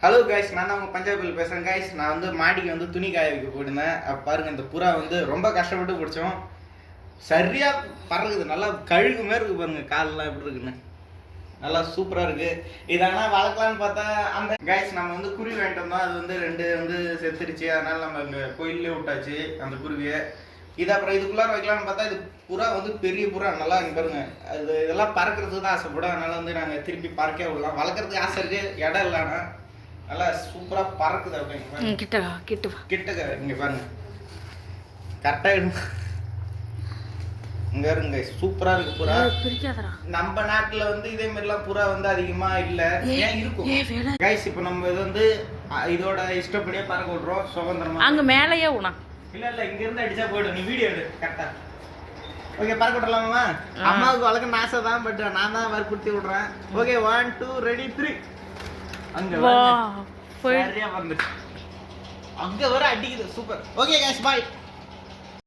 Hello guys, நான் தான் உங்கள் பஞ்சாபில் பேசுகிறேன் கைஸ். நான் வந்து மாடிக்கு வந்து துணி காய வைக்க போயிருந்தேன். பாருங்கள், இந்த புறா வந்து ரொம்ப கஷ்டப்பட்டு பிடிச்சோம். சரியாக பறகுது, நல்லா கழுகு மாரி இருக்குது பாருங்கள். காலெலாம் எப்படி இருக்குன்னு நல்லா சூப்பராக இருக்குது. இது ஆனால் வளர்க்கலான்னு பார்த்தா அந்த கைஸ் நம்ம வந்து குருவி வாங்கிட்டு வந்தோம். அது வந்து 2 வந்து செத்துருச்சு. அதனால் நம்ம இங்கே கோயிலே விட்டாச்சு அந்த குருவியை. இது அப்புறம் இதுக்குள்ளார வைக்கலான்னு பார்த்தா இது புறா வந்து பெரிய புறா, நல்லா இங்கே பாருங்க. அது இதெல்லாம் பறக்கிறதுக்கு தான் ஆசைப்படும். அதனால் வந்து நாங்கள் திருப்பி பறக்க விடலாம். வளர்க்குறதுக்கு ஆசை இருக்குது, இடம் இல்லைன்னா நல்லா சூப்பரா பறக்குது. அப்படிங்க கிட்ட இங்க பாருங்க, கரெக்டா இங்க இருங்க. சூப்பரா இருக்கு புறா. நம்ம நாட்டுல வந்து இதே மாதிரி எல்லாம் புறா வந்து அதிகமா இல்ல. ஏன் இருக்கும் கைஸ்? இப்போ நம்ம இது வந்து இதோட இஷ்டப்படியே பறக்க விடுறோம் சுதந்திரமா. அங்க மேலேயே உணா இல்ல இங்க இருந்து அடிச்சா போயிடும். நீ வீடியோ எடு கரெக்டா. ஓகே, பறக்க விடலாமா? அம்மாவுக்கு வளர்க்க ஆசை தான், பட் நான் தான் வற்புறுத்தி விடுறேன். Okay, 1 2 ready 3. அங்க சரியா வந்துச்சு. அங்க வர அடிக்குது. சூப்பர். ஓகே கைஸ், பாய்.